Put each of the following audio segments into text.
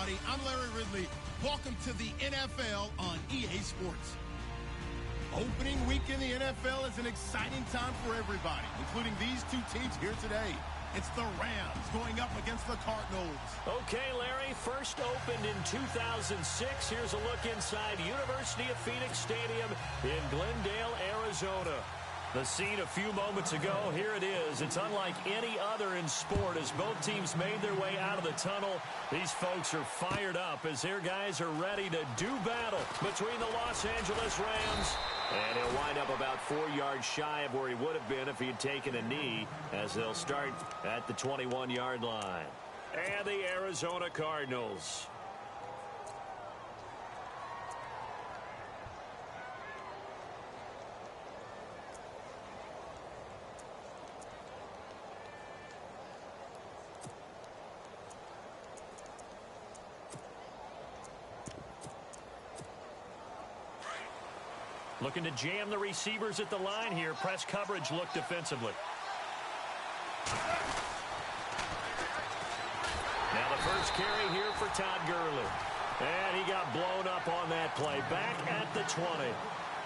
everybody. I'm Larry Ridley. Welcome to the NFL on EA Sports. Opening week in the NFL is an exciting time for everybody, including these two teams here today. It's the Rams going up against the Cardinals. Okay, Larry, first opened in 2006. Here's a look inside University of Phoenix Stadium in Glendale, Arizona. The scene a few moments ago, here it is. It's unlike any other in sport as both teams made their way out of the tunnel. These folks are fired up as their guys are ready to do battle between the Los Angeles Rams. And he'll wind up about 4 yards shy of where he would have been if he had taken a knee, as they'll start at the 21-yard line. And the Arizona Cardinals. Looking to jam the receivers at the line here. Press coverage look defensively. Now the first carry here for Todd Gurley. And he got blown up on that play. Back at the 20.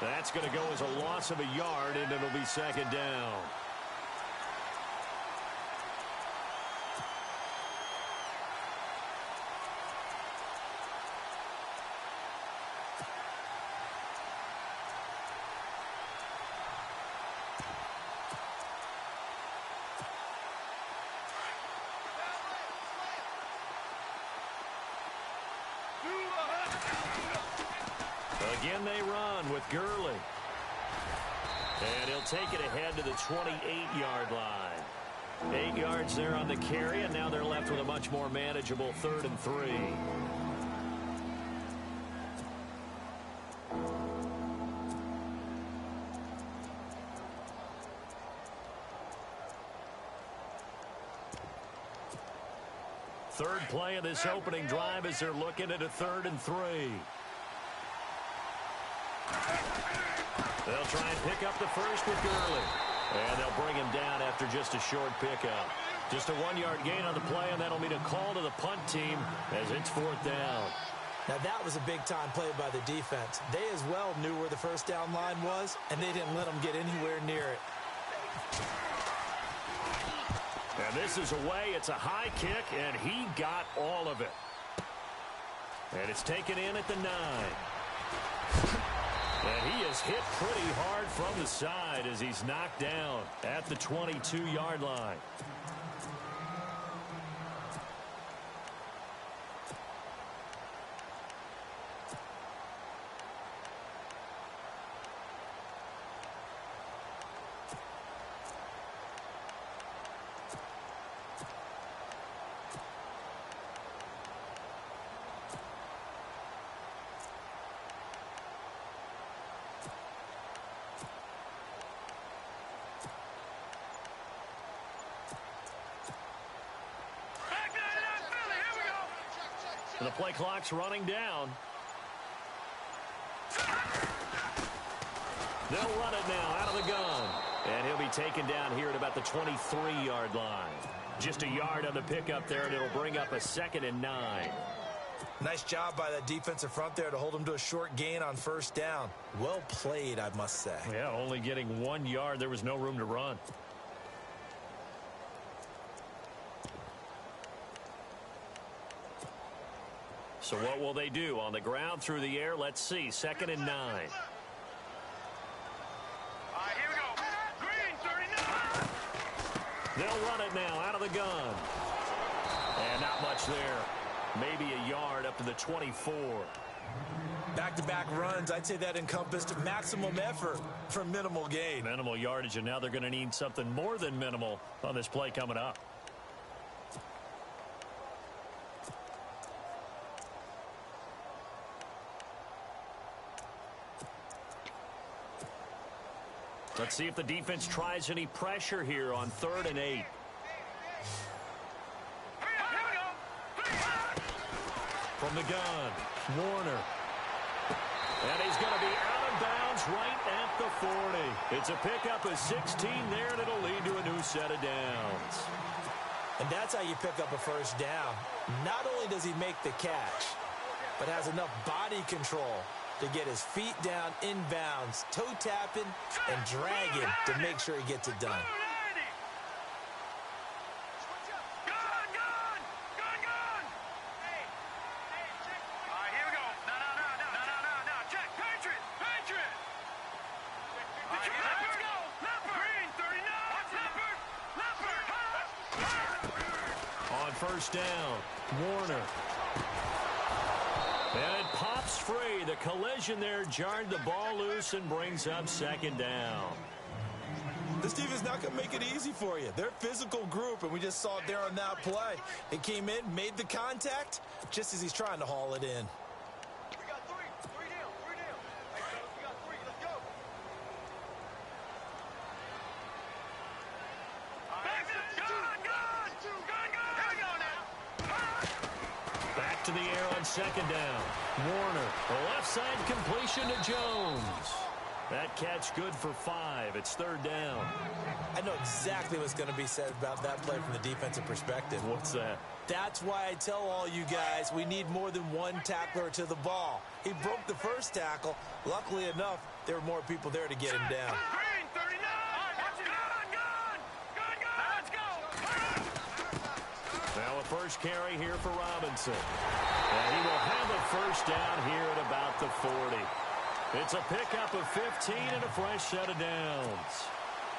That's going to go as a loss of a yard, and it'll be second down. Again they run with Gurley. And he'll take it ahead to the 28-yard line. 8 yards there on the carry, and now they're left with a much more manageable 3rd and 3. Third play of this opening drive as they're looking at a 3rd and 3. They'll try and pick up the first with Gurley. And they'll bring him down after just a short pickup. Just a 1-yard gain on the play, and that'll mean a call to the punt team as it's 4th down. Now that was a big-time play by the defense. They as well knew where the first down line was, and they didn't let them get anywhere near it. And this is away. It's a high kick, and he got all of it. And it's taken in at the 9. And he is hit pretty hard from the side as he's knocked down at the 22-yard line. The play clock's running down. They'll run it now out of the gun. And he'll be taken down here at about the 23-yard line. Just a yard on the pickup there, and it'll bring up a 2nd and 9. Nice job by that defensive front there to hold him to a short gain on first down. Well played, I must say. Yeah, only getting 1 yard. There was no room to run. So what will they do? On the ground, through the air, let's see. 2nd and 9. Here we go. Green, 39. They'll run it now out of the gun. And not much there. Maybe a yard up to the 24. Back-to-back runs, I'd say that encompassed maximum effort for minimal gain. Minimal yardage, and now they're going to need something more than minimal on this play coming up. Let's see if the defense tries any pressure here on 3rd and 8. From the gun, Warner. And he's going to be out of bounds right at the 40. It's a pickup of 16 there, and it'll lead to a new set of downs. And that's how you pick up a first down. Not only does he make the catch, but has enough body control to get his feet down inbounds, toe tapping and dragging to make sure he gets it done. First down, Warner. And it pops free. The collision there jarred the ball loose and brings up second down. This team is not going to make it easy for you. They're a physical group, and we just saw it there on that play. It came in, made the contact, just as he's trying to haul it in. We got three. Three down. Hey, fellas, we got three. Let's go. Back to the air on second down. Warner, a left side completion to Jones. That catch good for 5. It's third down. I know exactly what's going to be said about that play from the defensive perspective. What's that? That's why I tell all you guys we need more than one tackler to the ball. He broke the first tackle. Luckily enough, there were more people there to get him down. Green, 39. Let's go. Now a first carry here for Robinson. And he will have a first down here at about the 40. It's a pickup of 15 and a fresh set of downs.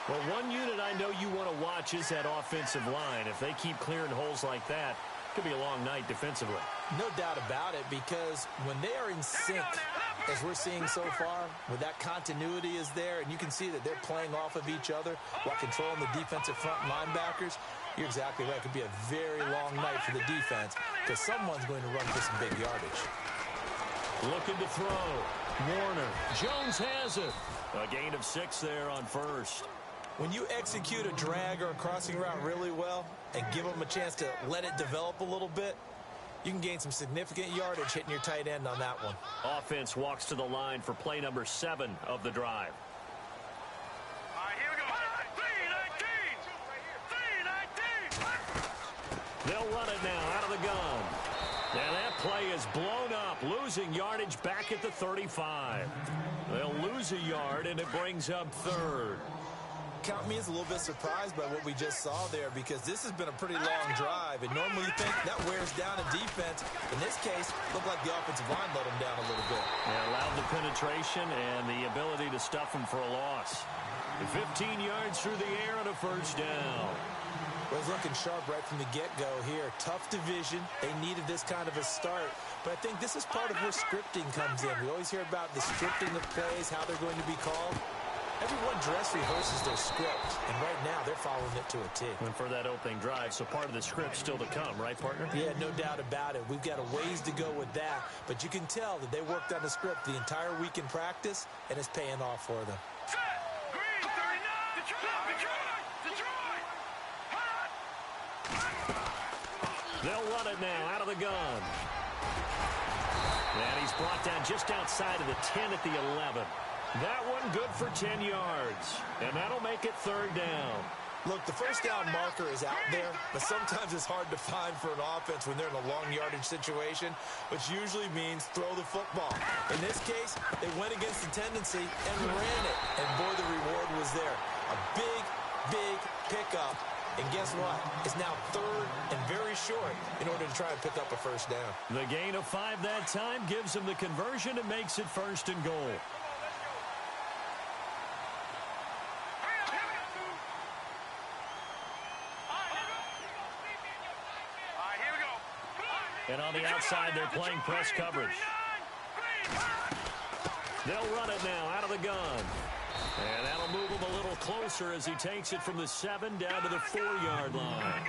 Well, one unit I know you want to watch is that offensive line. If they keep clearing holes like that, it could be a long night defensively. No doubt about it, because when they are in sync, as we're seeing so far, where that continuity is there, and you can see that they're playing off of each other while controlling the defensive front linebackers, you're exactly right. It could be a very long night for the defense because someone's going to run for some big yardage. Looking to throw. Warner. Jones has it. A gain of 6 there on first. When you execute a drag or a crossing route really well and give them a chance to let it develop a little bit, you can gain some significant yardage hitting your tight end on that one. Offense walks to the line for play number 7 of the drive. All right, here we go. 3-19. They'll run it now out of the gun. And that play is blown up, losing yardage back at the 35. They'll lose a yard, and it brings up third. Count me as a little bit surprised by what we just saw there, because this has been a pretty long drive, and normally you think that wears down a defense. In this case, looked like the offensive line let them down a little bit. Yeah, allowed the penetration and the ability to stuff them for a loss. 15 yards through the air and a first down. Well, he's looking sharp right from the get-go here. Tough division. They needed this kind of a start. But I think this is part of where scripting comes in. We always hear about the scripting of plays, how they're going to be called. Everyone dress rehearses their script, and right now they're following it to a T. And for that opening drive, so part of the script still to come, right, partner? Yeah, no doubt about it. We've got a ways to go with that, but you can tell that they worked on the script the entire week in practice, and it's paying off for them. Green, 39. Detroit. They'll run it now out of the gun. And he's brought down just outside of the 10 at the 11. That one good for 10 yards. And that'll make it third down. Look, the first down marker is out there, but sometimes it's hard to find for an offense when they're in a long yardage situation, which usually means throw the football. In this case, they went against the tendency and ran it. And boy, the reward was there. A big, big pickup. And guess what? It's now third and very short in order to try and pick up a first down. The gain of 5 that time gives them the conversion and makes it first and goal. And on the outside, they're playing press coverage. They'll run it now out of the gun. And that'll move him a little closer as he takes it from the 7 down to the 4-yard line.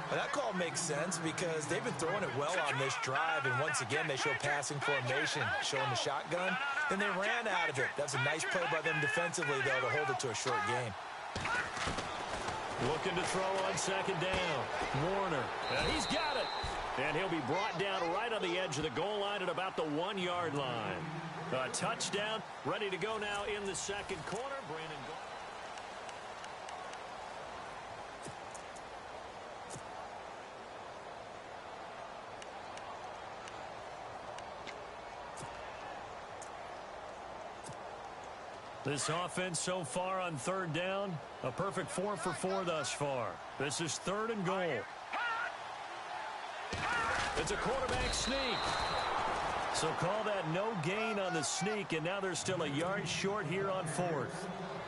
Well, that call makes sense because they've been throwing it well on this drive, and once again they show passing formation, showing the shotgun. Then they ran out of it. That's a nice play by them defensively, though, to hold it to a short game. Looking to throw on second down. Warner. And he's got it. And he'll be brought down right on the edge of the goal line at about the 1-yard line. A touchdown, ready to go now in the second quarter. Brandon. This offense so far on third down, a perfect 4 for 4 thus far. This is 3rd and goal. It's a quarterback sneak. So call that no gain on the sneak, and now they're still a yard short here on 4th.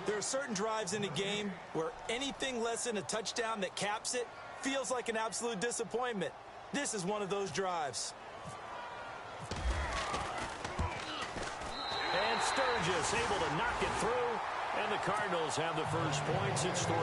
There are certain drives in a game where anything less than a touchdown that caps it feels like an absolute disappointment. This is one of those drives. And Sturgis able to knock it through, and the Cardinals have the first points. It's 3-0.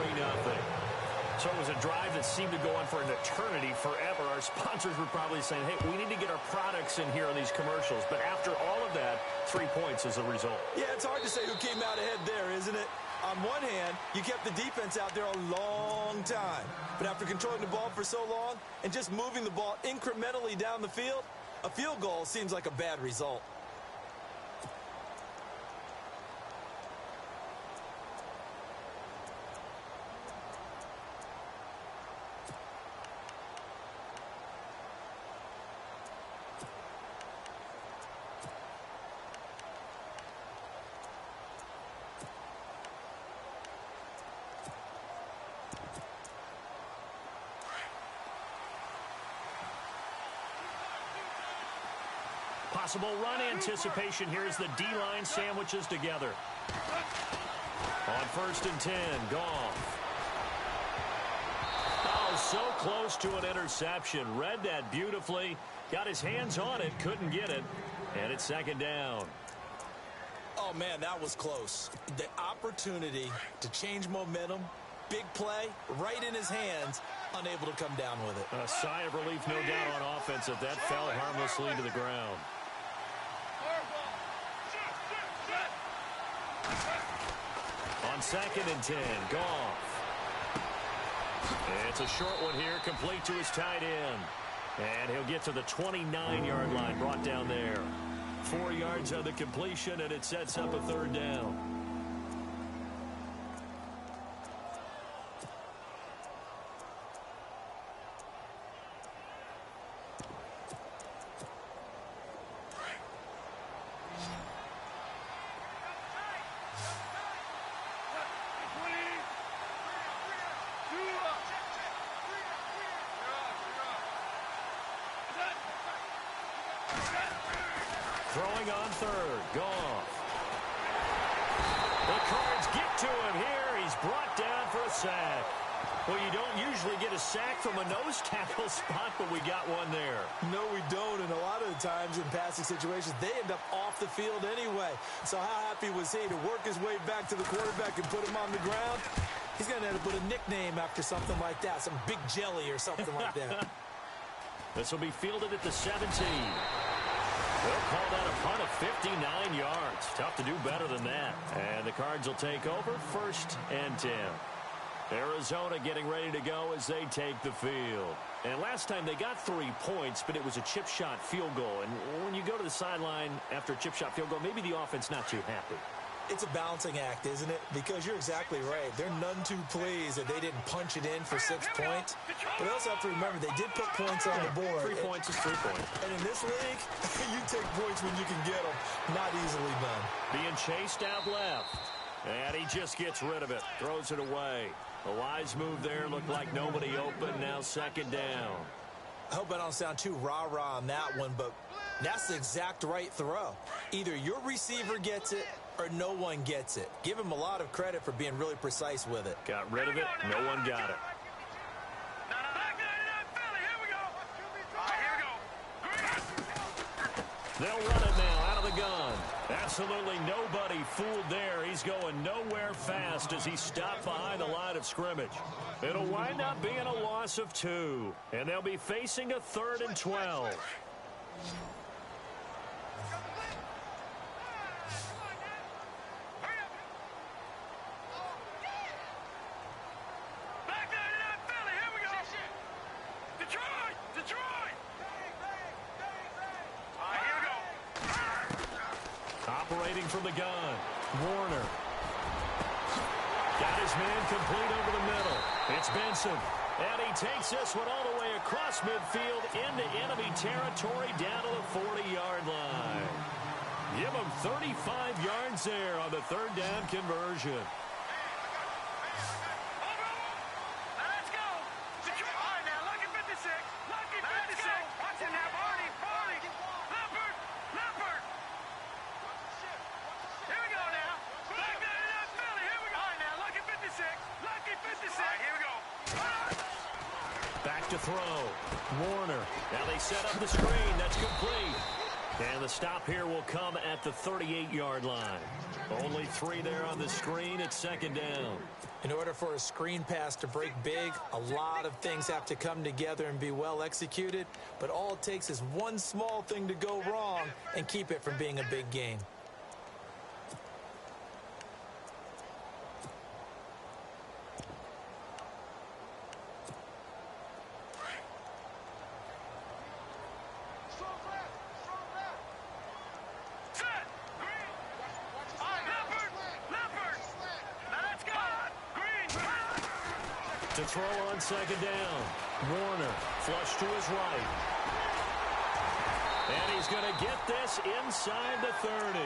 So it was a drive that seemed to go on for an eternity, forever. Our sponsors were probably saying, hey, we need to get our products in here on these commercials. But after all of that, 3 points is the result. Yeah, it's hard to say who came out ahead there, isn't it? On one hand, you kept the defense out there a long time. But after controlling the ball for so long and just moving the ball incrementally down the field, a field goal seems like a bad result. Possible run anticipation here as the D-line sandwiches together. On 1st and 10, Goff. Oh, so close to an interception. Read that beautifully. Got his hands on it, couldn't get it. And it's 2nd down. Oh, man, that was close. The opportunity to change momentum, big play, right in his hands, unable to come down with it. A sigh of relief, no doubt, on offense if that fell harmlessly to the ground. On 2nd and 10, Goff. It's a short one here, complete to his tight end. And he'll get to the 29-yard line, brought down there. 4 yards on the completion, and it sets up a 3rd down. Throwing on 3rd, Goff. The Cards get to him here. He's brought down for a sack. Well, you don't usually get a sack from a nose tackle spot, but we got one there. No, we don't, and a lot of the times in passing situations, they end up off the field anyway. So how happy was he to work his way back to the quarterback and put him on the ground? He's going to end up with a nickname after something like that, some Big Jelly or something like that. This will be fielded at the 17. They'll call that a punt of 59 yards. Tough to do better than that. And the Cards will take over 1st and 10. Arizona getting ready to go as they take the field. And last time they got 3 points, but it was a chip shot field goal. And when you go to the sideline after a chip shot field goal, maybe the offense not too happy. It's a balancing act, isn't it? Because you're exactly right. They're none too pleased that they didn't punch it in for 6 points. But they also have to remember they did put points on the board. 3 points is 3 points. And in this league, you take points when you can get them. Not easily done. Being chased out left. And he just gets rid of it. Throws it away. A wise move there. Looked like nobody open. Now 2nd down. I hope I don't sound too rah-rah on that one, but that's the exact right throw. Either your receiver gets it or no one gets it. Give him a lot of credit for being really precise with it. Got rid of it. No one got it. They'll run it now out of the gun. Absolutely nobody fooled there. He's going nowhere fast as he stopped behind the line of scrimmage. It'll wind up being a loss of 2. And they'll be facing a 3rd and 12. Operating from the gun, Warner. Got his man complete over the middle. It's Benson. And he takes this one all the way across midfield into enemy territory down to the 40-yard line. Give him 35 yards there on the third down conversion. Let's go. All right, now, lucky 56. Lucky 56. Watch it now, Barney. Leopard. Here we go now. Back there in that Philly. Here we go. All right, now, lucky 56. Lucky 56. All right, here we go. Back to throw. Warner. Now they set up the screen. That's complete. And the stop here will come at the 38-yard line. Only 3 there on the screen at second down. In order for a screen pass to break big, a lot of things have to come together and be well executed. But all it takes is one small thing to go wrong and keep it from being a big gain. To throw on second down. Warner, flush to his right. And he's going to get this inside the 30.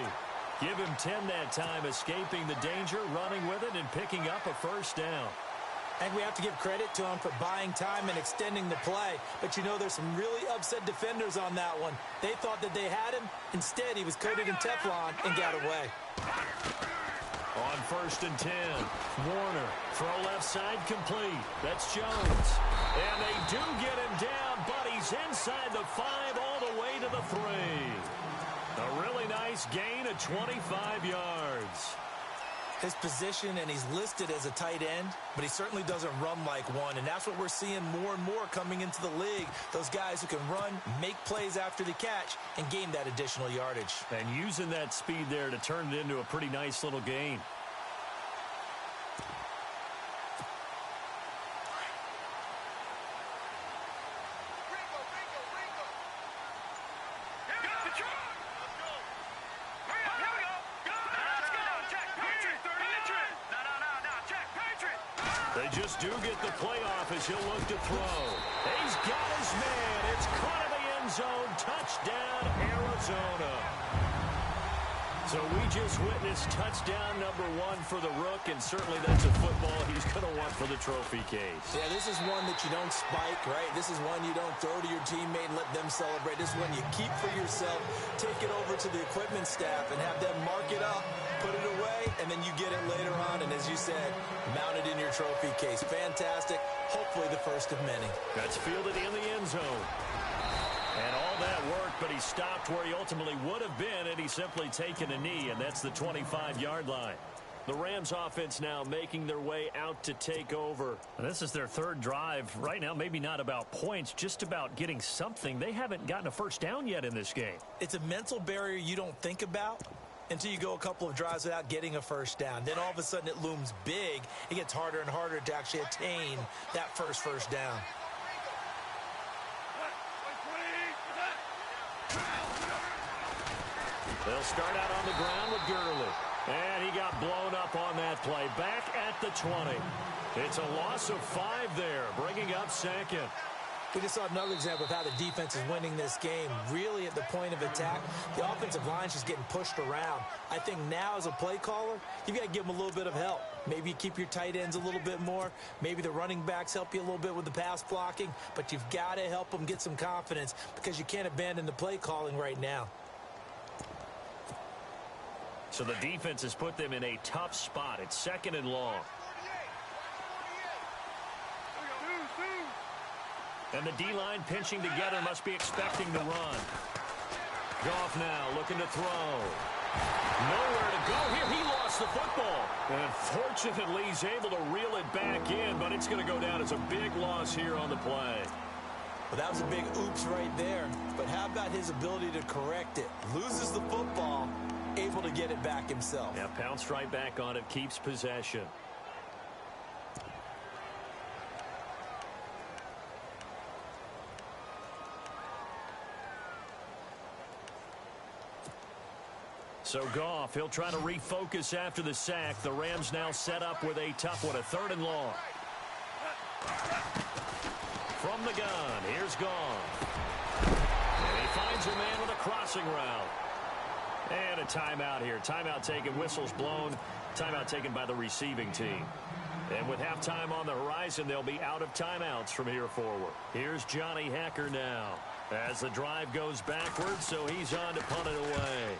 Give him 10 that time, escaping the danger, running with it, and picking up a first down. And we have to give credit to him for buying time and extending the play. But you know, there's some really upset defenders on that one. They thought that they had him. Instead, he was coated in Teflon and got away. On first and 10, Warner, throw left side complete. That's Jones. And they do get him down, but he's inside the 5 all the way to the 3. A really nice gain of 25 yards. His position, and he's listed as a tight end, but he certainly doesn't run like one, and that's what we're seeing more and more coming into the league. Those guys who can run, make plays after the catch, and gain that additional yardage. And using that speed there to turn it into a pretty nice little gain. They just do get the playoff as he'll look to throw. He's got his man. It's caught in the end zone. Touchdown, Arizona. So we just witnessed touchdown number 1 for the Rook, and certainly that's a football he's going to want for the trophy case. Yeah, this is one that you don't spike, right? This is one you don't throw to your teammate and let them celebrate. This is one you keep for yourself, take it over to the equipment staff, and have them mark it up, put it away, and then you get it later on, and as you said, mount it in your trophy case. Fantastic. Hopefully the first of many. That's fielded in the end zone. And all that worked, but he stopped where he ultimately would have been, and he's simply taken a knee, and that's the 25-yard line. The Rams offense now making their way out to take over. And this is their third drive. Right now, maybe not about points, just about getting something. They haven't gotten a first down yet in this game. It's a mental barrier you don't think about until you go a couple of drives without getting a first down. Then all of a sudden it looms big. It gets harder and harder to actually attain that first down. They'll start out on the ground with Gurley. And he got blown up on that play. Back at the 20. It's a loss of 5 there, bringing up second. We just saw another example of how the defense is winning this game. Really at the point of attack, the offensive line's just getting pushed around. I think now as a play caller, you've got to give them a little bit of help. Maybe you keep your tight ends a little bit more. Maybe the running backs help you a little bit with the pass blocking. But you've got to help them get some confidence because you can't abandon the play calling right now. So the defense has put them in a tough spot. It's second and long. And the D-line pinching together, must be expecting the run. Goff now looking to throw. Nowhere to go here. He lost the football. And fortunately, he's able to reel it back in, but it's going to go down as a big loss here on the play. Well, that was a big oops right there. But how about his ability to correct it? Loses the football, able to get it back himself. Yeah, pounced right back on it, keeps possession. So Goff, he'll try to refocus after the sack. The Rams now set up with a tough one, a third and long. From the gun, here's Goff. And he finds a man with a crossing route. And a timeout here. Timeout taken, whistles blown. Timeout taken by the receiving team. And with halftime on the horizon, they'll be out of timeouts from here forward. Here's Johnny Hacker now as the drive goes backwards, so he's on to punt it away.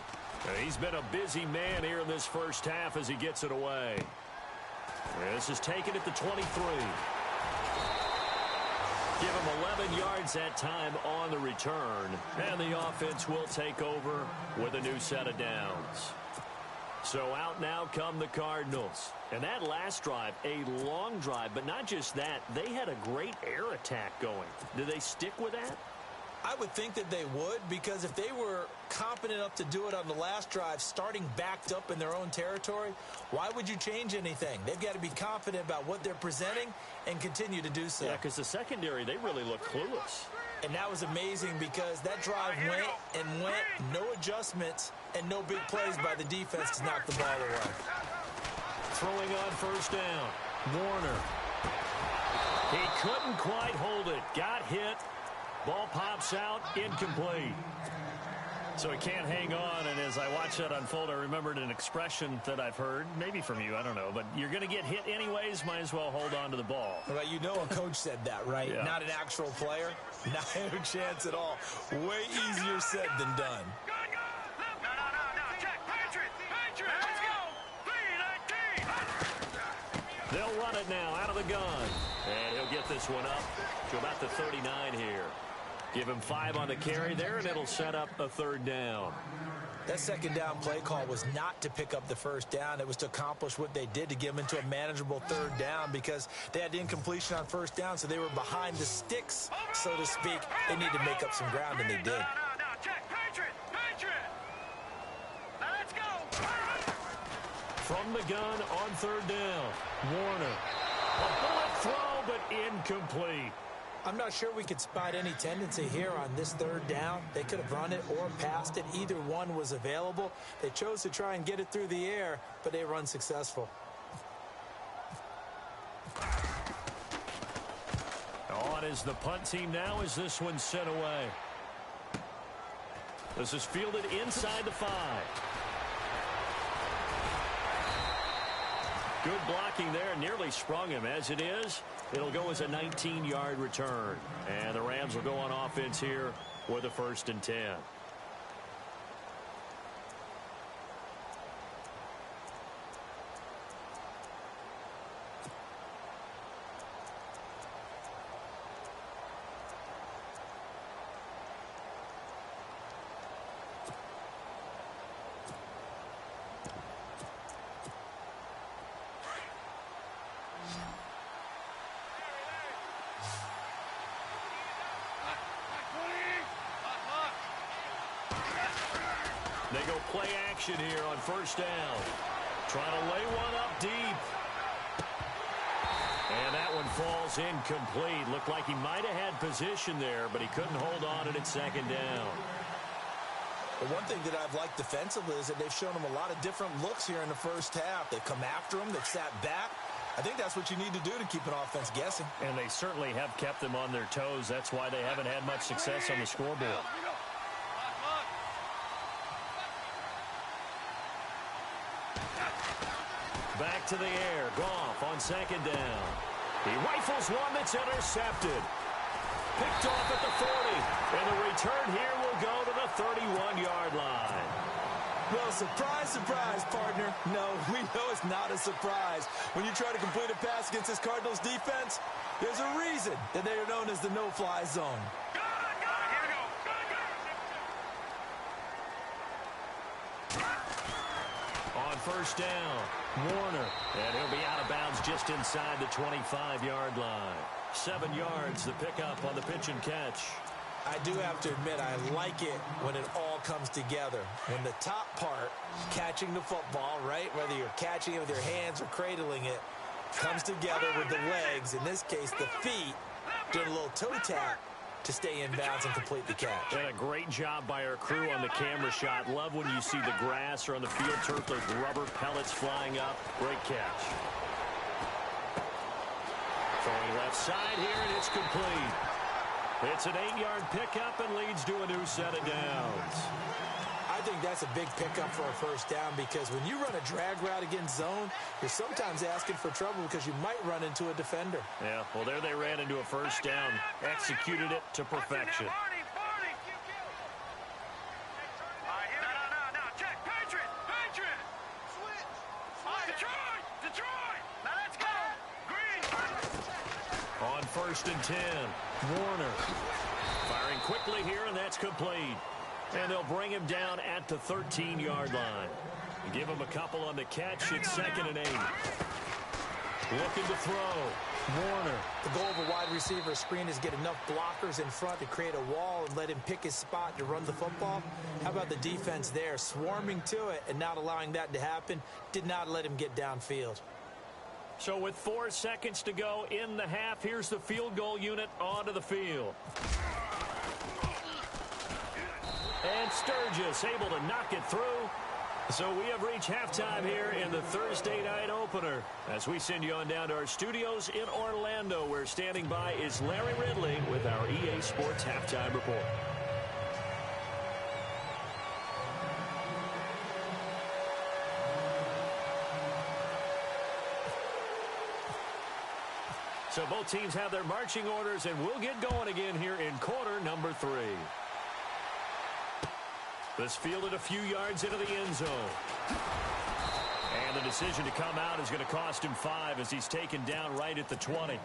He's been a busy man here in this first half as he gets it away. This is taken at the 23. Give him 11 yards that time on the return. And the offense will take over with a new set of downs. So out now come the Cardinals. And that last drive, a long drive, but not just that. They had a great air attack going. Do they stick with that? I would think that they would, because if they were competent enough to do it on the last drive, starting backed up in their own territory, why would you change anything? They've got to be confident about what they're presenting and continue to do so. Yeah, because the secondary, they really look clueless. And that was amazing because that drive went and went, no adjustments and no big plays by the defense to knock the ball away. Throwing on first down, Warner. He couldn't quite hold it. Got hit. Ball pops out, incomplete. So he can't hang on, and as I watch that unfold, I remembered an expression that I've heard, maybe from you, I don't know, but you're going to get hit anyways, might as well hold on to the ball. Well, you know a coach said that, right? Yeah. Not an actual player. Not a chance at all. Way easier said than done. No. Check. Patriot. Let's go. 3-19. They'll run it now out of the gun. And he'll get this one up to about the 39 here. Give him 5 on the carry there, and it'll set up a third down. That second down play call was not to pick up the first down. It was to accomplish what they did, to get them into a manageable third down, because they had incompletion on first down, so they were behind the sticks, so to speak. They need to make up some ground, and they did. No. Check. Patriot. Now let's go. From the gun on third down, Warner. A bullet throw, but incomplete. I'm not sure we could spot any tendency here on this third down. They could have run it or passed it. Either one was available. They chose to try and get it through the air, but they were unsuccessful. On is the punt team now as this one's sent away. This is fielded inside the 5. Good blocking there, nearly sprung him. As it is, it'll go as a 19-yard return. And the Rams will go on offense here with a 1st and 10. They go play action here on first down. Trying to lay one up deep. And that one falls incomplete. Looked like he might have had position there, but he couldn't hold on at second down. The one thing that I've liked defensively is that they've shown them a lot of different looks here in the first half. They've come after them. They've sat back. I think that's what you need to do to keep an offense guessing. And they certainly have kept them on their toes. That's why they haven't had much success on the scoreboard. Back to the air. Goff on second down. He rifles one that's intercepted. Picked off at the 40. And the return here will go to the 31-yard line. Well, surprise, partner. No, we know it's not a surprise. When you try to complete a pass against this Cardinals defense, there's a reason that they are known as the no-fly zone. On first down, Warner. And he'll be out of bounds just inside the 25-yard line. 7 yards, the pickup on the pitch and catch. I do have to admit, I like it when it all comes together. When the top part, catching the football, right, whether you're catching it with your hands or cradling it, comes together with the legs, in this case the feet, doing a little toe tap to stay in bounds and complete the catch. And a great job by our crew on the camera shot. Love when you see the grass or on the field turf, those rubber pellets flying up. Great catch. Throwing left side here, and it's complete. It's an 8-yard pickup and leads to a new set of downs. I I think that's a big pickup for a first down because when you run a drag route against zone, you're sometimes asking for trouble because you might run into a defender. Yeah, well, there they ran into a first down, executed it to perfection. On 1st and 10, Warner firing quickly here, and that's complete. And they'll bring him down at the 13-yard line. Give him a couple on the catch. It's 2nd and 8. Looking to throw. Warner. The goal of a wide receiver screen is get enough blockers in front to create a wall and let him pick his spot to run the football. How about the defense there? Swarming to it and not allowing that to happen. Did not let him get downfield. So with 4 seconds to go in the half, here's the field goal unit onto the field. And Sturgis able to knock it through. So we have reached halftime here in the Thursday night opener. As we send you on down to our studios in Orlando, where standing by is Larry Ridley with our EA Sports Halftime Report. So both teams have their marching orders, and we'll get going again here in quarter number 3. This fielded a few yards into the end zone. And the decision to come out is going to cost him 5 as he's taken down right at the 20.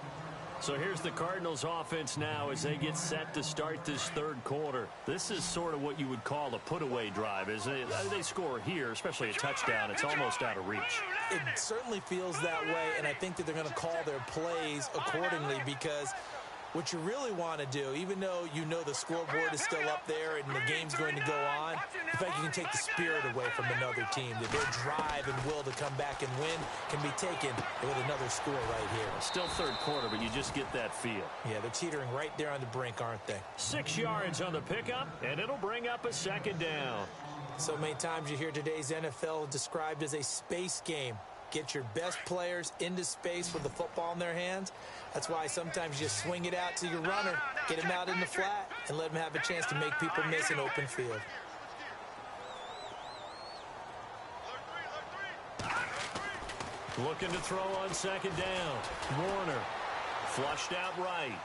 So here's the Cardinals offense now as they get set to start this third quarter. This is sort of what you would call a put-away drive. As they score here, especially a touchdown, it's almost out of reach. It certainly feels that way, and I think that they're going to call their plays accordingly because what you really want to do, even though you know the scoreboard is still up there and the game's going to go on, the fact you can take the spirit away from another team, that their drive and will to come back and win can be taken with another score right here. Still third quarter, but you just get that feel. Yeah, they're teetering right there on the brink, aren't they? 6 yards on the pickup, and it'll bring up a 2nd down. So many times you hear today's NFL described as a space game. Get your best players into space with the football in their hands. That's why sometimes you swing it out to your runner, get him out in the flat, and let him have a chance to make people miss an open field. Looking to throw on 2nd down. Warner flushed out right.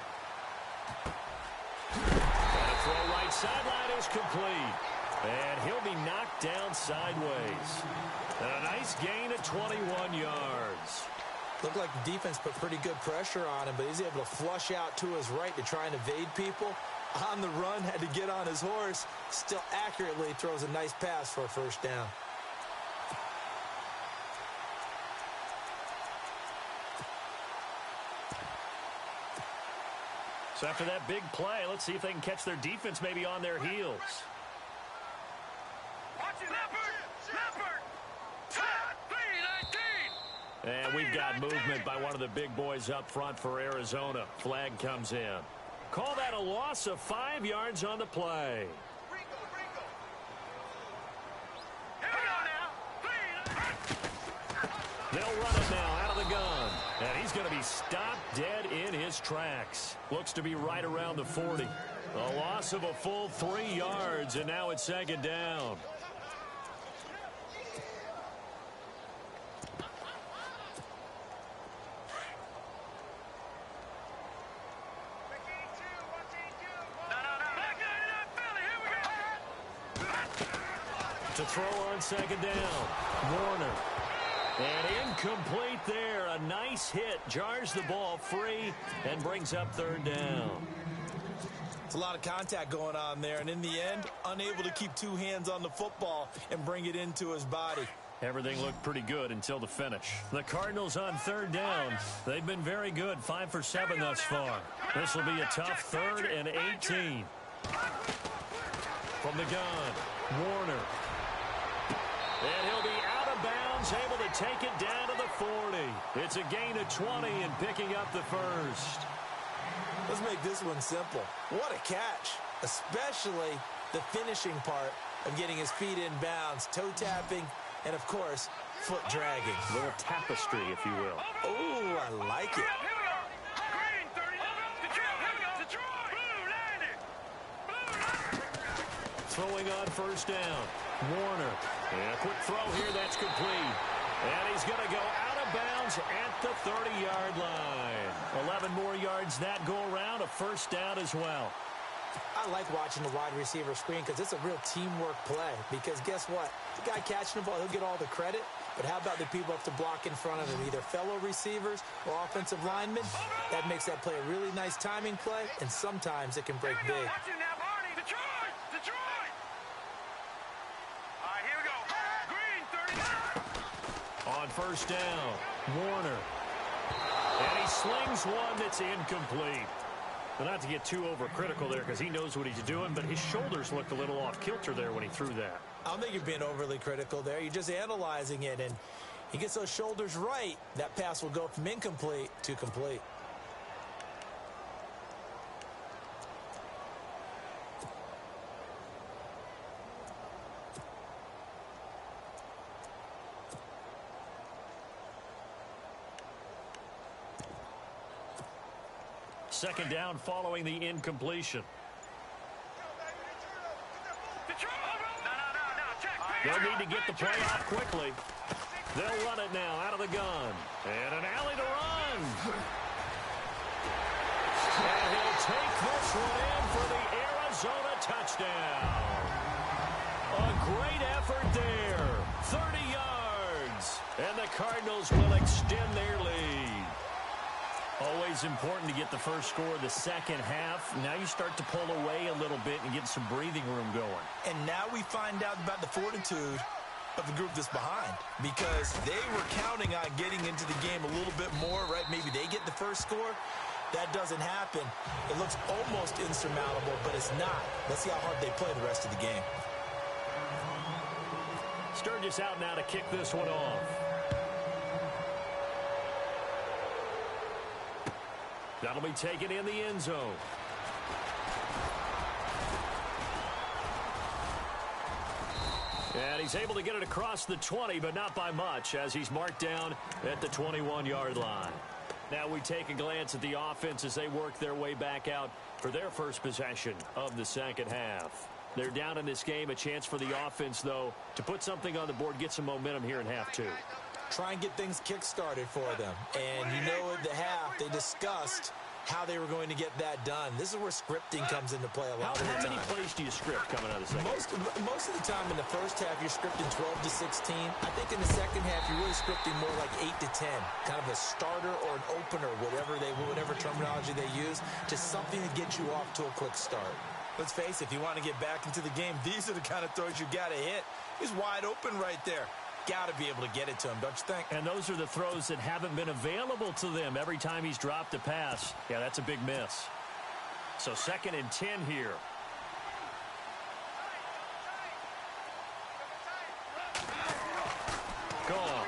And a throw right sideline is complete. And he'll be knocked down sideways. And a nice gain of 21 yards. Looked like the defense put pretty good pressure on him, but he's able to flush out to his right to try and evade people. On the run, had to get on his horse. Still accurately throws a nice pass for a first down. So after that big play, let's see if they can catch their defense maybe on their heels. And we've got movement by one of the big boys up front for Arizona. Flag comes in. Call that a loss of 5 yards on the play. They'll run it now out of the gun. And he's going to be stopped dead in his tracks. Looks to be right around the 40. A loss of a full 3 yards, and now it's 2nd down. To throw on 2nd down. Warner. And incomplete there. A nice hit. Jars the ball free and brings up 3rd down. It's a lot of contact going on there. And in the end, unable to keep 2 hands on the football and bring it into his body. Everything looked pretty good until the finish. The Cardinals on 3rd down. They've been very good. 5 for 7 thus far. This will be a tough 3rd and 18. From the gun, Warner. And he'll be out of bounds, able to take it down to the 40. It's a gain of 20 and picking up the first. Let's make this one simple. What a catch, especially the finishing part of getting his feet in bounds, toe tapping, and, of course, foot dragging. A little tapestry, if you will. Oh, I like it. Throwing on 1st down. Warner. And a quick throw here. That's complete. And he's going to go out of bounds at the 30-yard line. 11 more yards that go around. A first down as well. I like watching the wide receiver screen because it's a real teamwork play. Because guess what? The guy catching the ball, he'll get all the credit. But how about the people up to block in front of him, either fellow receivers or offensive linemen? That makes that play a really nice timing play, and sometimes it can break big. Watch it now, Barney. Detroit! Detroit! All right, here we go. Green, 39. On first down, Warner. And he slings one that's incomplete. But not to get too overcritical there because he knows what he's doing, but his shoulders looked a little off kilter there when he threw that. I don't think you're being overly critical there. You're just analyzing it, and he gets those shoulders right. That pass will go from incomplete to complete. Second down following the incompletion. They'll need to get the play off quickly. They'll run it now out of the gun. And an alley to run. And he'll take this one in for the Arizona touchdown. A great effort there. 30 yards. And the Cardinals will extend their lead. Always important to get the first score of the second half. Now you start to pull away a little bit and get some breathing room going. And now we find out about the fortitude of the group that's behind, because they were counting on getting into the game a little bit more, right? Maybe they get the first score. That doesn't happen. It looks almost insurmountable, but it's not. Let's see how hard they play the rest of the game. Sturgis out now to kick this one off. That'll be taken in the end zone. And he's able to get it across the 20, but not by much, as he's marked down at the 21-yard line. Now we take a glance at the offense as they work their way back out for their first possession of the second half. They're down in this game. A chance for the offense, though, to put something on the board, get some momentum here in half two. Try and get things kick-started for them. And you know at the half, they discussed how they were going to get that done. This is where scripting comes into play a lot of the time. How many plays do you script coming out of the second half? Most of the time in the first half, you're scripting 12 to 16. I think in the second half, you're really scripting more like 8 to 10. Kind of a starter or an opener, whatever terminology they use, just something to get you off to a quick start. Let's face it, if you want to get back into the game, these are the kind of throws you got to hit. He's wide open right there. Got to be able to get it to him, don't you think? And those are the throws that haven't been available to them every time he's dropped a pass. Yeah, that's a big miss. So 2nd and 10 here. Gone.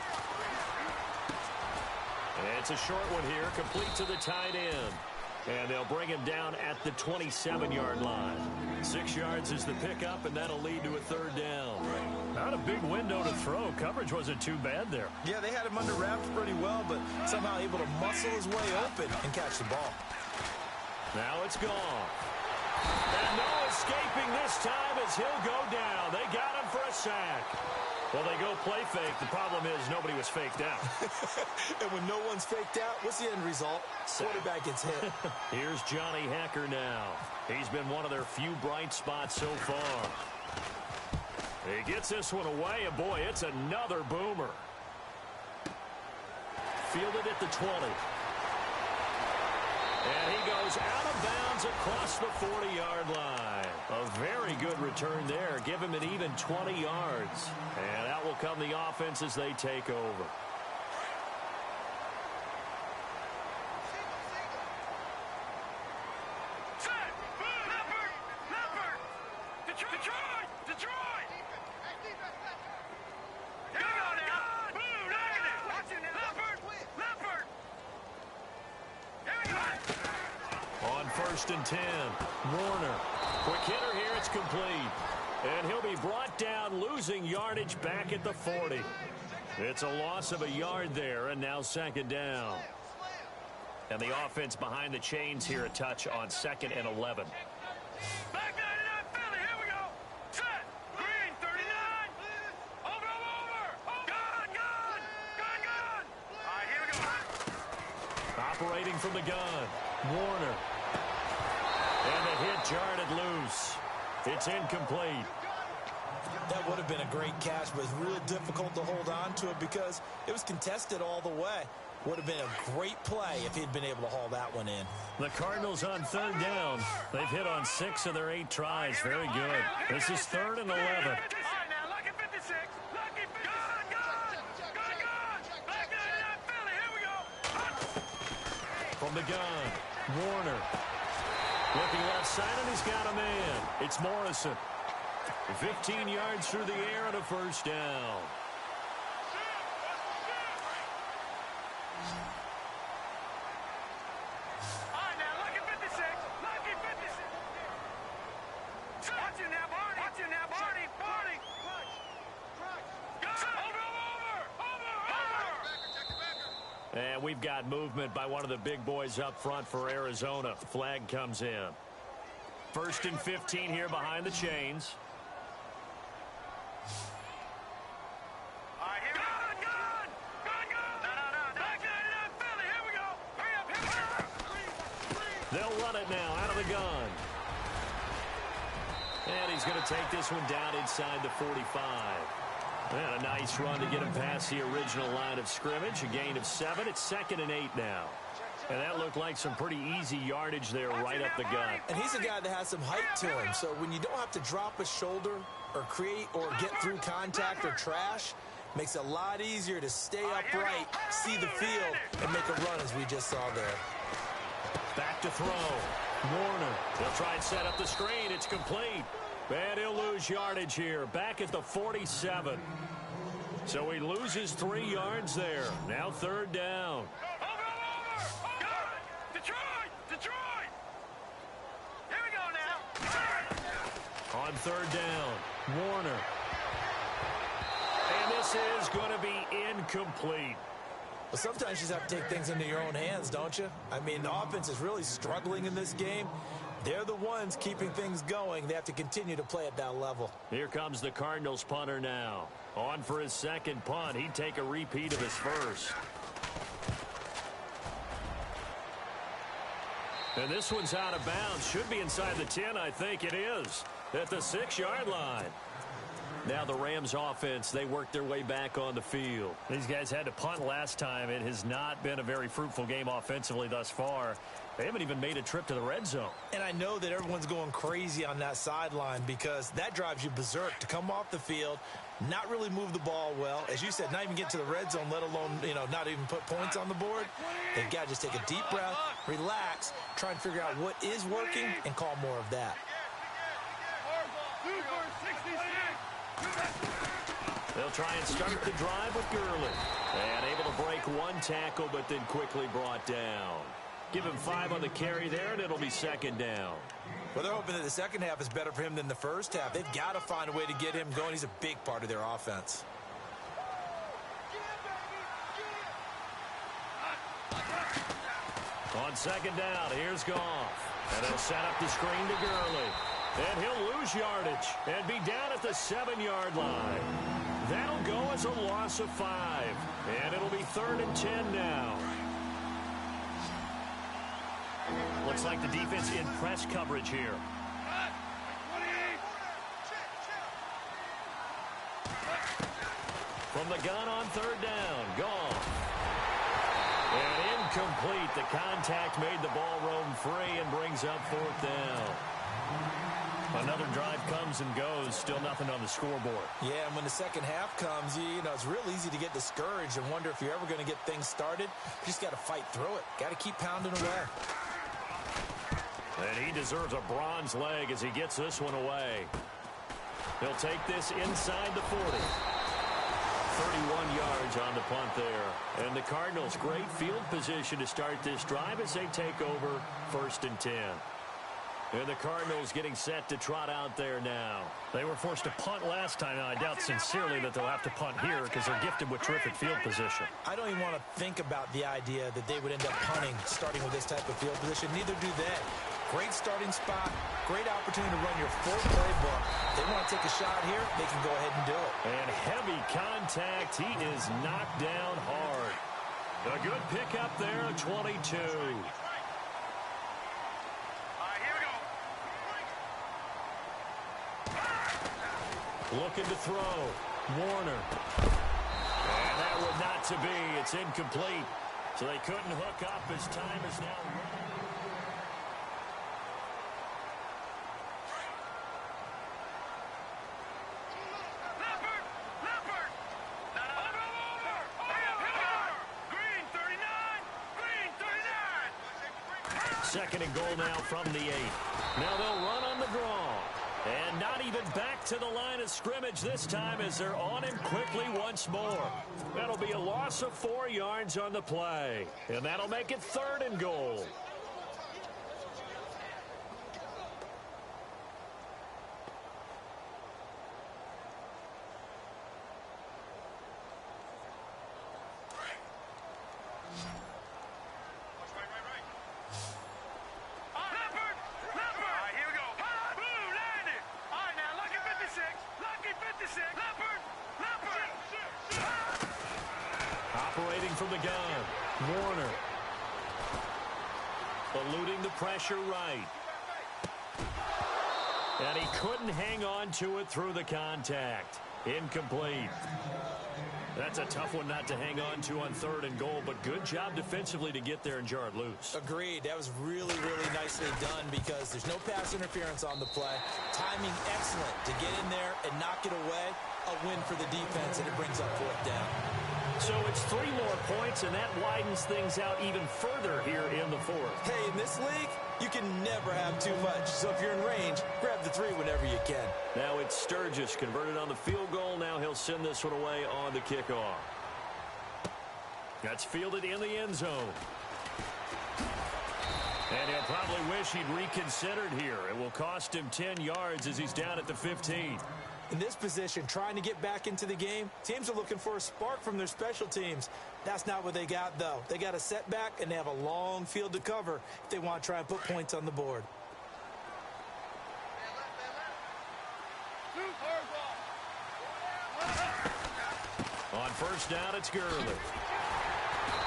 And it's a short one here, complete to the tight end. And they'll bring him down at the 27-yard line. 6 yards is the pickup, and that'll lead to a third down. Not a big window to throw. Coverage wasn't too bad there. Yeah, they had him under wraps pretty well, but somehow able to muscle his way open and catch the ball. Now it's gone. And no escaping this time as he'll go down. They got him for a sack. Well, they go play fake. The problem is nobody was faked out. And when no one's faked out, what's the end result? Quarterback gets hit. Here's Johnny Hecker now. He's been one of their few bright spots so far. He gets this one away, and boy, it's another boomer. Fielded at the 20. And he goes out of bounds across the 40-yard line. A very good return there. Give him an even 20 yards. And out will come the offense as they take over. On 1st and 10, Warner. Quick hitter here, it's complete. And he'll be brought down, losing yardage back at the 40. It's a loss of a yard there, and now 2nd down. And the offense behind the chains here, a touch on 2nd and 11. Back 99 Philly, here we go. Set. Green, 39. Operating from the gun, Warner. And the hit jarred loose. It's incomplete. That would have been a great catch, but it's real difficult to hold on to it because it was contested all the way. Would have been a great play if he'd been able to haul that one in. The Cardinals on third down. They've hit on 6 of their 8 tries. Very good. This is 3rd and 11. All right, now, lucky 56. Lucky 56. Gun. Back 99 Philly. Here we go. From the gun, Warner. Looking left side, and he's got a man. It's Morrison. 15 yards through the air and a first down. All right, now, lucky 56. Lucky 56. Watch you now, Barney. Watch you now, Barney. Barney. Over. And we've got movement by one of the big boys up front for Arizona. Flag comes in. 1st and 15 here behind the chains. All right, here we go. Gun. No. Back 99 Philly. Here we go. Hurry up. They'll run it now out of the gun. And he's going to take this one down inside the 45. And a nice run to get him past the original line of scrimmage. A gain of 7. It's 2nd and 8 now. And that looked like some pretty easy yardage there right up the gut. And he's a guy that has some height to him. So when you don't have to drop a shoulder or create or get through contact or trash, makes it a lot easier to stay upright, see the field, and make a run as we just saw there. Back to throw. Warner. They'll try and set up the screen. It's complete. And he'll lose yardage here. Back at the 47. So he loses 3 yards there. Now 3rd down. Detroit! Here we go now. On 3rd down, Warner. And this is going to be incomplete. Well, sometimes you just have to take things into your own hands, don't you? I mean, the offense is really struggling in this game. They're the ones keeping things going. They have to continue to play at that level. Here comes the Cardinals punter now. On for his 2nd punt. He'd take a repeat of his 1st. And this one's out of bounds. Should be inside the 10, I think it is. At the 6-yard line. Now the Rams offense, they worked their way back on the field. These guys had to punt last time. It has not been a very fruitful game offensively thus far. They haven't even made a trip to the red zone. And I know that everyone's going crazy on that sideline because that drives you berserk to come off the field, not really move the ball well. As you said, not even get to the red zone, let alone, not even put points on the board. They've got to just take a deep breath, relax, try and figure out what is working and call more of that. They'll try and start the drive with Gurley. And able to break 1 tackle, but then quickly brought down. Give him 5 on the carry there, and it'll be 2nd down. Well, they're hoping that the second half is better for him than the first half. They've got to find a way to get him going. He's a big part of their offense. On 2nd down, here's Goff. And he'll set up the screen to Gurley. And he'll lose yardage and be down at the 7-yard line. That'll go as a loss of 5. And it'll be 3rd and 10 now. Looks like the defense in press coverage here. From the gun on 3rd down, Goff. And incomplete. The contact made the ball roam free and brings up 4th down. Another drive comes and goes. Still nothing on the scoreboard. Yeah, and when the second half comes, it's real easy to get discouraged and wonder if you're ever going to get things started. You just got to fight through it. Got to keep pounding away. And he deserves a bronze leg as he gets this one away. He'll take this inside the 40. 31 yards on the punt there. And the Cardinals, great field position to start this drive as they take over 1st and 10. And the Cardinals getting set to trot out there now. They were forced to punt last time, and I doubt sincerely that they'll have to punt here because they're gifted with terrific field position. I don't even want to think about the idea that they would end up punting starting with this type of field position. Neither do they. Great starting spot, great opportunity to run your full playbook. If they want to take a shot here, they can go ahead and do it. And heavy contact. He is knocked down hard. A good pickup there, 22. Here we go. Looking to throw. Warner. And that would not to be. It's incomplete. So they couldn't hook up as time is now running. Second and goal now from the 8. Now they'll run on the draw. And not even back to the line of scrimmage this time as they're on him quickly once more. That'll be a loss of 4 yards on the play. And that'll make it 3rd and goal. Operating from the gun, Warner. Eluding the pressure right. And he couldn't hang on to it through the contact. Incomplete. That's a tough one not to hang on to on 3rd and goal, but good job defensively to get there and jar it loose. Agreed. That was really, really nicely done because there's no pass interference on the play. Timing excellent to get in there and knock it away. A win for the defense, and it brings up 4th down. So it's 3 more points, and that widens things out even further here in the 4th. Hey, in this league, you can never have too much. So if you're in range, grab the 3 whenever you can. Now it's Sturgis converted on the field goal. Now he'll send this one away on the kickoff. That's fielded in the end zone. And he'll probably wish he'd reconsidered here. It will cost him 10 yards as he's down at the 15. In this position, trying to get back into the game, teams are looking for a spark from their special teams. That's not what they got, though. They got a setback, and they have a long field to cover if they want to try and put points on the board. On first down, it's Gurley.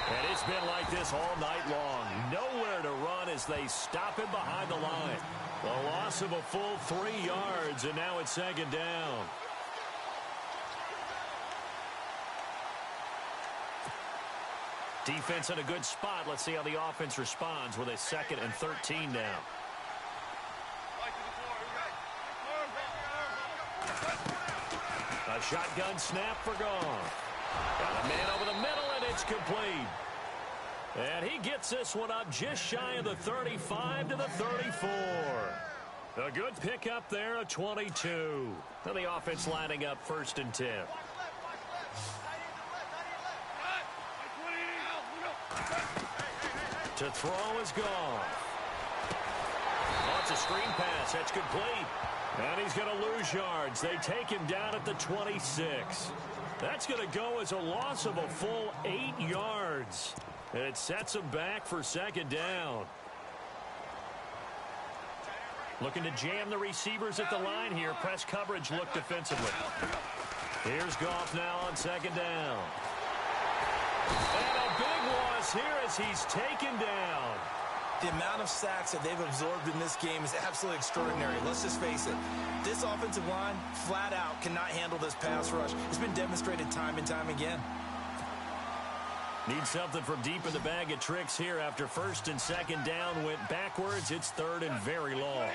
And it's been like this all night long. Nowhere to run as they stop him behind the line. A loss of a full 3 yards, and now it's 2nd down. Defense in a good spot. Let's see how the offense responds with a 2nd and 13 now. A shotgun snap for Goff. Got a man over the middle, and it's complete. And he gets this one up just shy of the 35 to the 34. A good pickup there, a 22. And the offense lining up 1st and 10. To throw is Goff. Oh, it's a screen pass. That's complete. And he's going to lose yards. They take him down at the 26. That's going to go as a loss of a full 8 yards. And it sets him back for 2nd down. Looking to jam the receivers at the line here. Press coverage look defensively. Here's Goff now on 2nd down. And a big loss here as he's taken down. The amount of sacks that they've absorbed in this game is absolutely extraordinary. Let's just face it. This offensive line, flat out, cannot handle this pass rush. It's been demonstrated time and time again. Need something from deep in the bag of tricks here after 1st and 2nd down went backwards. It's 3rd and very long.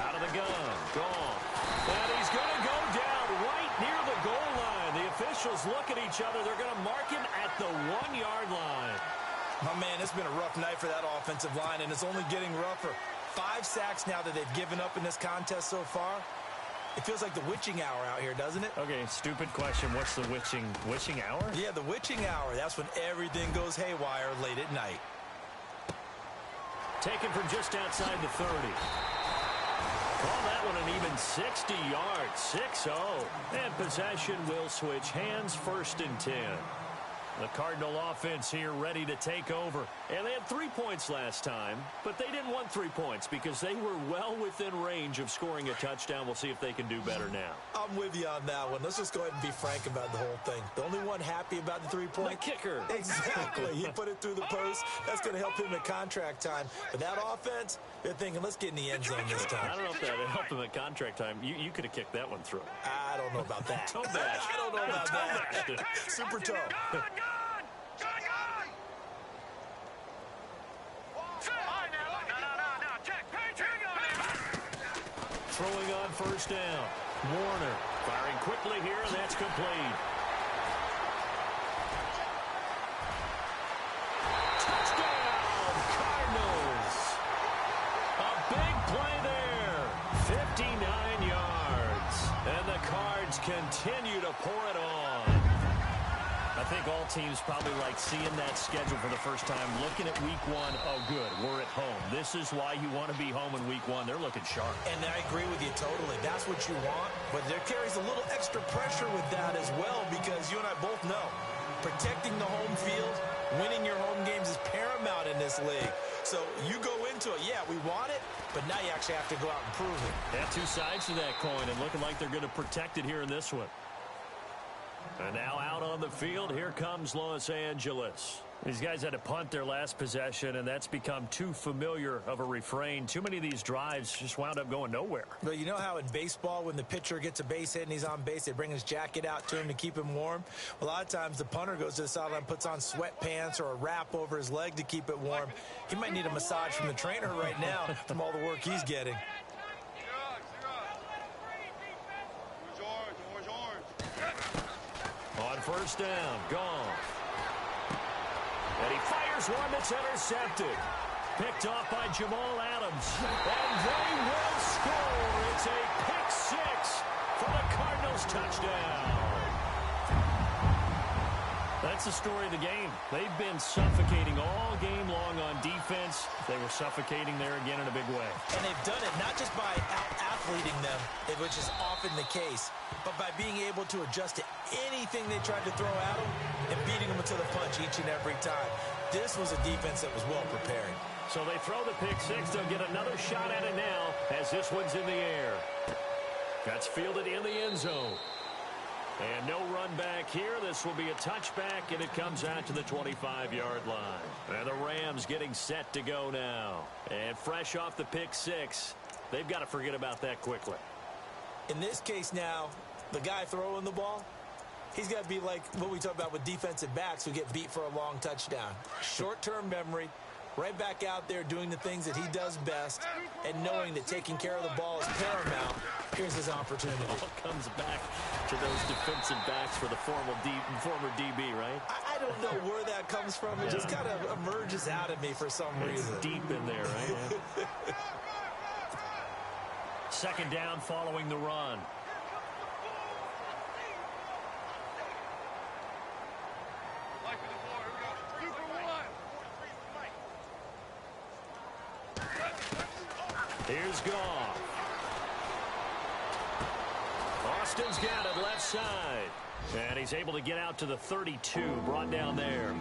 Out of the gun. Gone. And he's going to go down right near the goal line. The officials look at each other. They're going to mark him at the 1-yard line. My man, it's been a rough night for that offensive line, and it's only getting rougher. 5 sacks now that they've given up in this contest so far. It feels like the witching hour out here, doesn't it? Okay, stupid question. What's the witching hour? Yeah, the witching hour. That's when everything goes haywire late at night. Taken from just outside the 30. Call that one an even 60 yards. 6-0. And possession will switch hands 1st and 10. The Cardinal offense here ready to take over. And they had 3 points last time, but they didn't want 3 points because they were well within range of scoring a touchdown. We'll see if they can do better now. I'm with you on that one. Let's just go ahead and be frank about the whole thing. The only one happy about the 3-point? The kicker. Exactly. He put it through the post. That's going to help him at contract time. But that offense, they're thinking, let's get in the end zone this time. I don't know if that helped him at contract time. You could have kicked that one through. I don't know about that. Toe bash. I don't know about that. Super toe. Throwing on first down. Warner firing quickly here, and that's complete. Touchdown, Cardinals. A big play there. 59 yards. And the Cards continue to pour it on. I think all teams probably like seeing that schedule for the first time, looking at week 1. Oh, good, we're at home. This is why you want to be home in week 1. They're looking sharp. And I agree with you totally. That's what you want. But there carries a little extra pressure with that as well because you and I both know protecting the home field, winning your home games is paramount in this league. So you go into it, yeah, we want it, but now you actually have to go out and prove it. Yeah, 2 sides to that coin, and looking like they're going to protect it here in this one. And now out on the field, here comes Los Angeles. These guys had to punt their last possession, and that's become too familiar of a refrain. Too many of these drives just wound up going nowhere. But you know how in baseball, when the pitcher gets a base hit and he's on base, they bring his jacket out to him to keep him warm? A lot of times the punter goes to the sideline, puts on sweatpants or a wrap over his leg to keep it warm. He might need a massage from the trainer right now from all the work he's getting. On first down, gone. And he fires one that's intercepted. Picked off by Jamal Adams. And they will score. It's a pick 6 for the Cardinals touchdown. That's the story of the game. They've been suffocating all game long on defense. They were suffocating there again in a big way. And they've done it not just by out-athleting them, which is often the case, but by being able to adjust to anything they tried to throw at them and beating them to the punch each and every time. This was a defense that was well prepared. So they throw the pick 6. They'll get another shot at it now as this one's in the air. That's fielded in the end zone. And no run back here. This will be a touchback, and it comes out to the 25-yard line. And the Rams getting set to go now. And fresh off the pick 6, they've got to forget about that quickly. In this case now, the guy throwing the ball, he's got to be like what we talk about with defensive backs who get beat for a long touchdown. Short-term memory, right back out there doing the things that he does best, and knowing that taking care of the ball is paramount. Here's his opportunity. It all comes back to those defensive backs for the former DB, right? I don't know where that comes from. It just kind of emerges out of me for some reason. It's deep in there, right? Second down following the run. Here's Goff. Austin's got it left side. And he's able to get out to the 32, brought down there.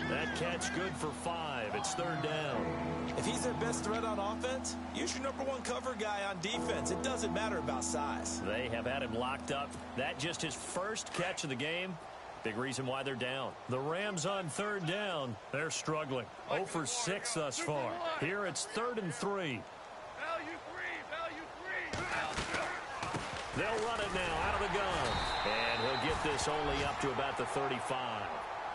That catch good for 5. It's third down. If he's their best threat on offense, use your #1 cover guy on defense. It doesn't matter about size. They have had him locked up. That just his first catch of the game. Big reason why they're down. The Rams on third down. They're struggling. 0 for 6 thus far. Here it's 3rd and 3. They'll run it now out of the gun. And he'll get this only up to about the 35.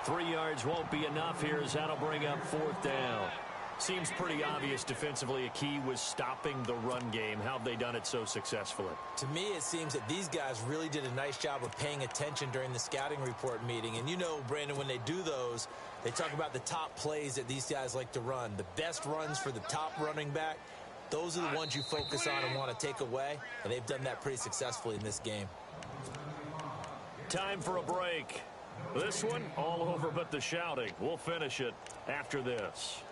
3 yards won't be enough here as that'll bring up 4th down. Seems pretty obvious defensively a key was stopping the run game. How have they done it so successfully? To me, it seems that these guys really did a nice job of paying attention during the scouting report meeting. And you know, Brandon, when they do those, they talk about the top plays that these guys like to run. The best runs for the top running back. Those are the ones you focus on and want to take away, and they've done that pretty successfully in this game. Time for a break. This one, all over but the shouting. We'll finish it after this.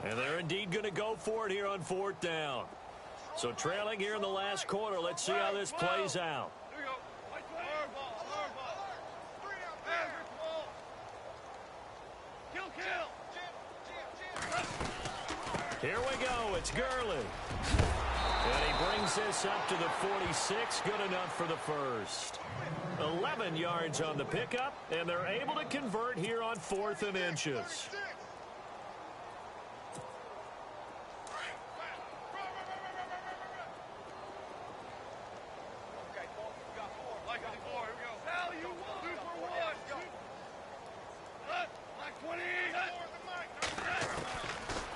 And they're indeed going to go for it here on 4th down. So trailing here in the last quarter. Let's see how this plays out. Here we go. Kill. Here we go. It's Gurley. And he brings this up to the 46. Good enough for the first. 11 yards on the pickup, and they're able to convert here on 4th and inches.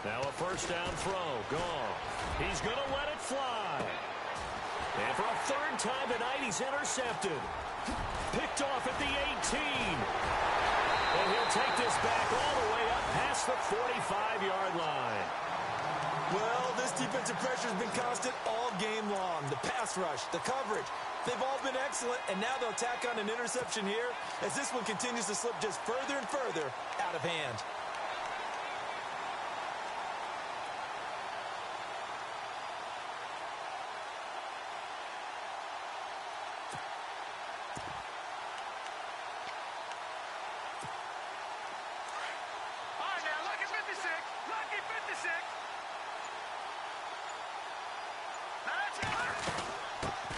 Now a first down throw. Gone. He's going to let it fly. And for a 3rd time tonight, he's intercepted. Picked off at the 18. And he'll take this back all the way up past the 45-yard line. Well, this defensive pressure has been constant all game long. The pass rush, the coverage, they've all been excellent, and now they'll tack on an interception here as this one continues to slip just further and further out of hand.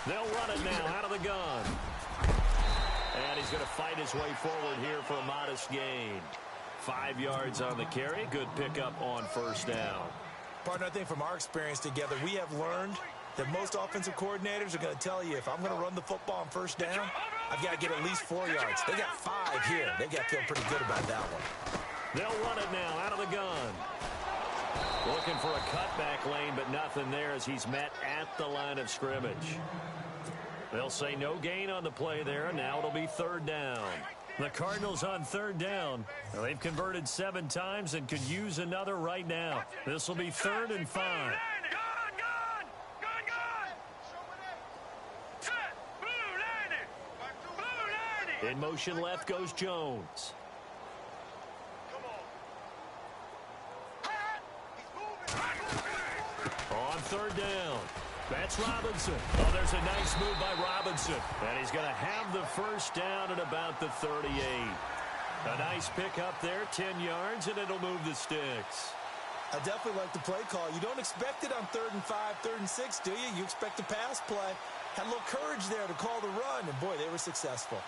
They'll run it now out of the gun. And he's going to fight his way forward here for a modest gain. 5 yards on the carry. Good pickup on first down. Partner, I think from our experience together, we have learned that most offensive coordinators are going to tell you, if I'm going to run the football on first down, I've got to get at least 4 yards. They got 5 here. They got to feel pretty good about that one. They'll run it now out of the gun. Looking for a cutback lane, but nothing there as he's met at the line of scrimmage. They'll say no gain on the play there, and now it'll be 3rd down. The Cardinals on 3rd down. Well, they've converted 7 times and could use another right now. This will be 3rd and 5. In motion left goes Jones. On 3rd down. That's Robinson. Oh, there's a nice move by Robinson. And he's going to have the first down at about the 38. A nice pickup there, 10 yards, and it'll move the sticks. I definitely like the play call. You don't expect it on 3rd and 5, 3rd and 6, do you? You expect a pass play. Had a little courage there to call the run, and boy, they were successful.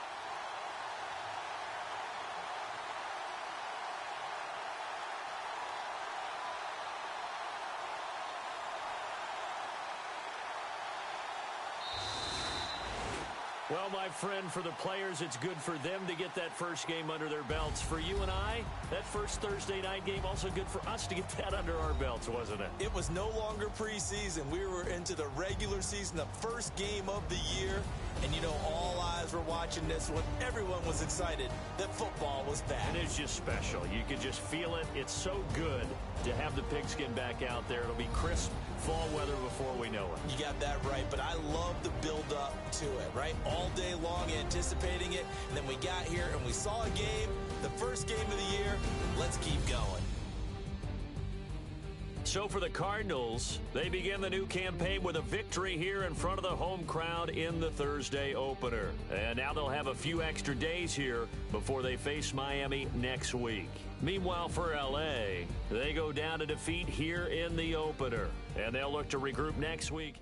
Well, my friend, for the players, it's good for them to get that first game under their belts. For you and I, that first Thursday night game, also good for us to get that under our belts, wasn't it? It was no longer preseason. We were into the regular season, the first game of the year. And, you know, all eyes were watching this one. Everyone was excited that football was back. And it's just special. You can just feel it. It's so good to have the pigskin back out there. It'll be crisp fall weather before we know it. You got that right, but I love the build-up to it, right? All day long anticipating it, and then we got here and we saw a game, the first game of the year. Let's keep going. So for the Cardinals, they begin the new campaign with a victory here in front of the home crowd in the Thursday opener. And now they'll have a few extra days here before they face Miami next week. Meanwhile, for L.A., they go down to defeat here in the opener. And they'll look to regroup next week.